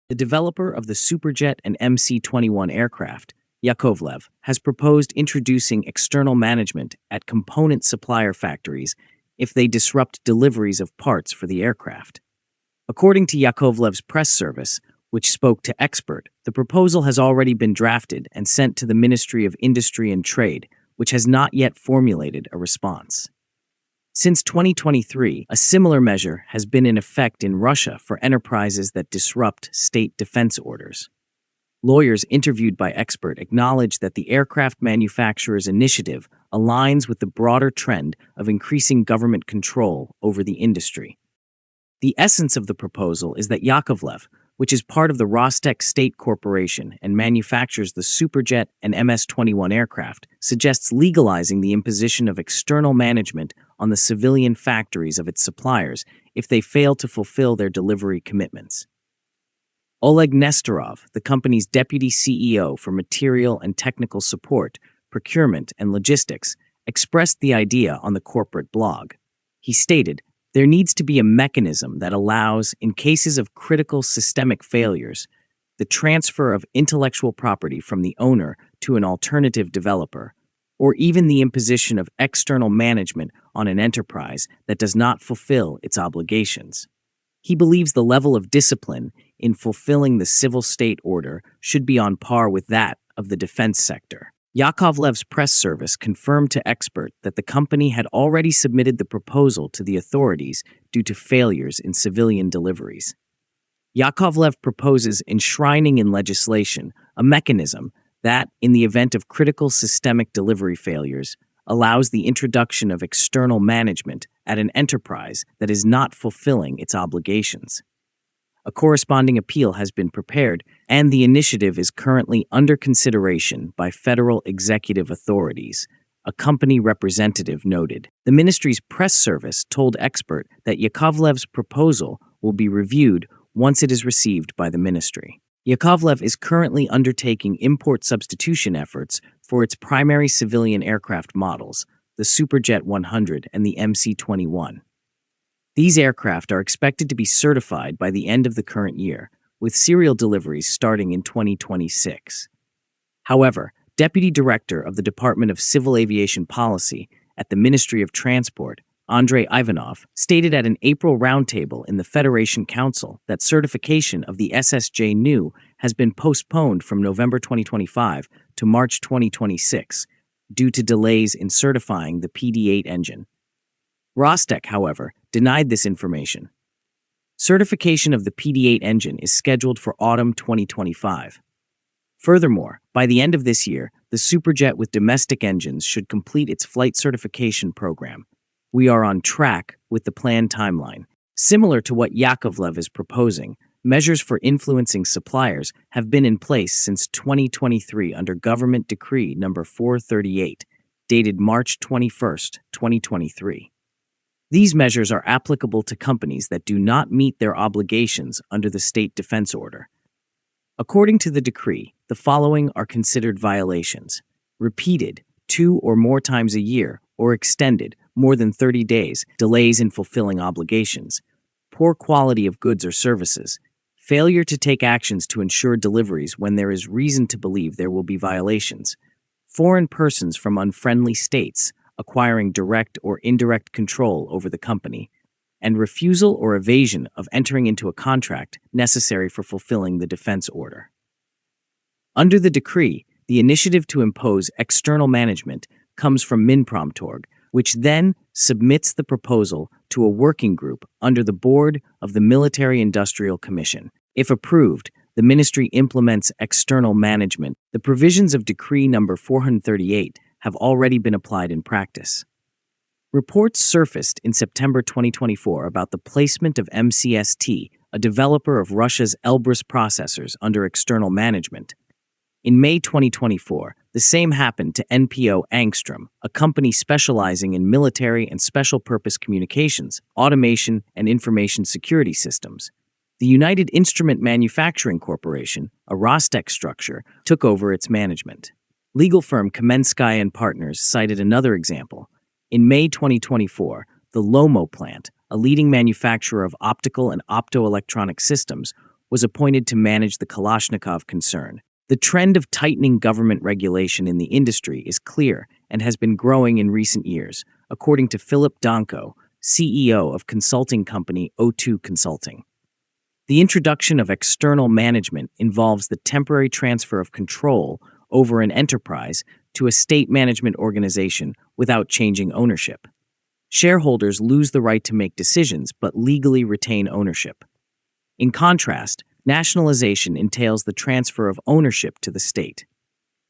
The developer of the Superjet and MC-21 aircraft, Yakovlev, has proposed introducing external management at component supplier factories if they disrupt deliveries of parts for the aircraft. According to Yakovlev's press service, which spoke to Expert, the proposal has already been drafted and sent to the Ministry of Industry and Trade, which has not yet formulated a response. Since 2023, a similar measure has been in effect in Russia for enterprises that disrupt state defense orders. Lawyers interviewed by Expert acknowledge that the aircraft manufacturer's initiative aligns with the broader trend of increasing government control over the industry. The essence of the proposal is that Yakovlev, which is part of the Rostec state corporation and manufactures the Superjet and MS-21 aircraft, suggests legalizing the imposition of external management on the civilian factories of its suppliers if they fail to fulfill their delivery commitments. Oleg Nestorov, the company's deputy CEO for material and technical support, procurement, and logistics, expressed the idea on the corporate blog. He stated, "There needs to be a mechanism that allows, in cases of critical systemic failures, the transfer of intellectual property from the owner to an alternative developer, or even the imposition of external management on an enterprise that does not fulfill its obligations." He believes the level of discipline in fulfilling the civil state order should be on par with that of the defense sector. Yakovlev's press service confirmed to Expert that the company had already submitted the proposal to the authorities due to failures in civilian deliveries. Yakovlev proposes enshrining in legislation a mechanism that, in the event of critical systemic delivery failures, allows the introduction of external management at an enterprise that is not fulfilling its obligations. A corresponding appeal has been prepared, and the initiative is currently under consideration by federal executive authorities, a company representative noted. The ministry's press service told Expert that Yakovlev's proposal will be reviewed once it is received by the ministry. Yakovlev is currently undertaking import substitution efforts for its primary civilian aircraft models, the Superjet 100 and the MC-21. These aircraft are expected to be certified by the end of the current year, with serial deliveries starting in 2026. However, Deputy Director of the Department of Civil Aviation Policy at the Ministry of Transport, Andrei Ivanov, stated at an April roundtable in the Federation Council that certification of the SSJ-NU has been postponed from November 2025 to March 2026 due to delays in certifying the PD-8 engine. Rostec, however, denied this information. Certification of the PD-8 engine is scheduled for autumn 2025. Furthermore, by the end of this year, the Superjet with domestic engines should complete its flight certification program. We are on track with the planned timeline. Similar to what Yakovlev is proposing, measures for influencing suppliers have been in place since 2023 under Government Decree No. 438, dated March 21, 2023. These measures are applicable to companies that do not meet their obligations under the State Defense Order. According to the decree, the following are considered violations: repeated 2 or more times a year or extended more than 30 days, delays in fulfilling obligations, poor quality of goods or services, failure to take actions to ensure deliveries when there is reason to believe there will be violations, foreign persons from unfriendly states acquiring direct or indirect control over the company, and refusal or evasion of entering into a contract necessary for fulfilling the defense order. Under the decree, the initiative to impose external management comes from Minpромtorg, which then submits the proposal to a working group under the board of the Military Industrial Commission. If approved, the ministry implements external management. The provisions of Decree No. 438 have already been applied in practice. Reports surfaced in September 2024 about the placement of MCST, a developer of Russia's Elbrus processors, under external management. In May 2024, the same happened to NPO Angstrom, a company specializing in military and special-purpose communications, automation, and information security systems. The United Instrument Manufacturing Corporation, a Rostec structure, took over its management. Legal firm Kamensky and Partners cited another example. In May 2024, the Lomo plant, a leading manufacturer of optical and optoelectronic systems, was appointed to manage the Kalashnikov concern. The trend of tightening government regulation in the industry is clear and has been growing in recent years, according to Philip Danko, CEO of consulting company O2 Consulting. The introduction of external management involves the temporary transfer of control over an enterprise to a state management organization without changing ownership. Shareholders lose the right to make decisions but legally retain ownership. In contrast, nationalization entails the transfer of ownership to the state.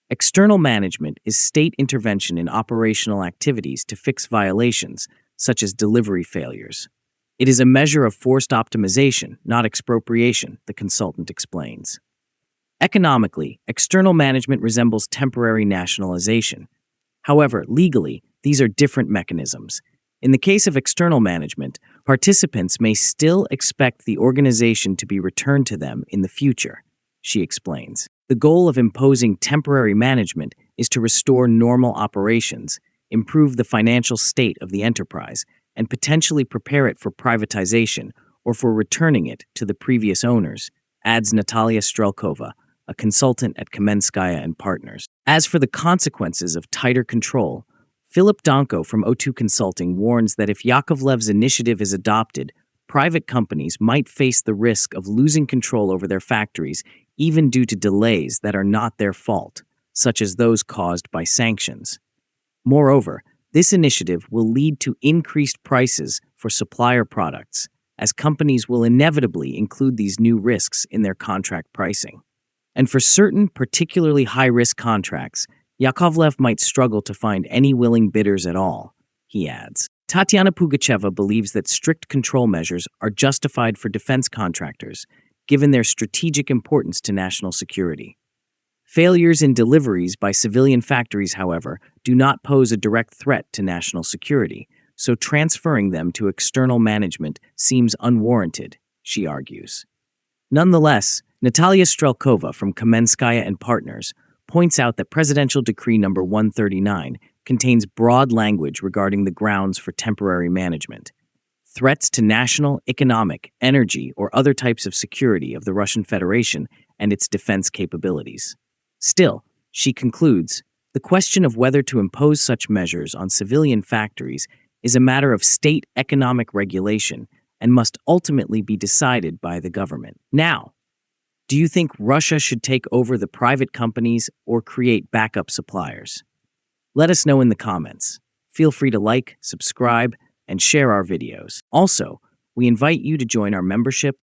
External management is state intervention in operational activities to fix violations, such as delivery failures. It is a measure of forced optimization, not expropriation, the consultant explains. Economically, external management resembles temporary nationalization. However, legally, these are different mechanisms. In the case of external management, participants may still expect the organization to be returned to them in the future, she explains. The goal of imposing temporary management is to restore normal operations, improve the financial state of the enterprise, and potentially prepare it for privatization or for returning it to the previous owners, adds Natalia Strelkova, a consultant at Kamenskaya and Partners. As for the consequences of tighter control, Philip Danko from O2 Consulting warns that if Yakovlev's initiative is adopted, private companies might face the risk of losing control over their factories even due to delays that are not their fault, such as those caused by sanctions. Moreover, this initiative will lead to increased prices for supplier products, as companies will inevitably include these new risks in their contract pricing. And for certain particularly high-risk contracts, Yakovlev might struggle to find any willing bidders at all, he adds. Tatiana Pugacheva believes that strict control measures are justified for defense contractors, given their strategic importance to national security. Failures in deliveries by civilian factories, however, do not pose a direct threat to national security, so transferring them to external management seems unwarranted, she argues. Nonetheless, Natalia Strelkova from Kamenskaya and Partners points out that Presidential Decree No. 139 contains broad language regarding the grounds for temporary management. Threats to national, economic, energy, or other types of security of the Russian Federation and its defense capabilities. Still, she concludes, the question of whether to impose such measures on civilian factories is a matter of state economic regulation and must ultimately be decided by the government. Now, do you think Russia should take over the private companies or create backup suppliers? Let us know in the comments. Feel free to like, subscribe, and share our videos. Also, we invite you to join our membership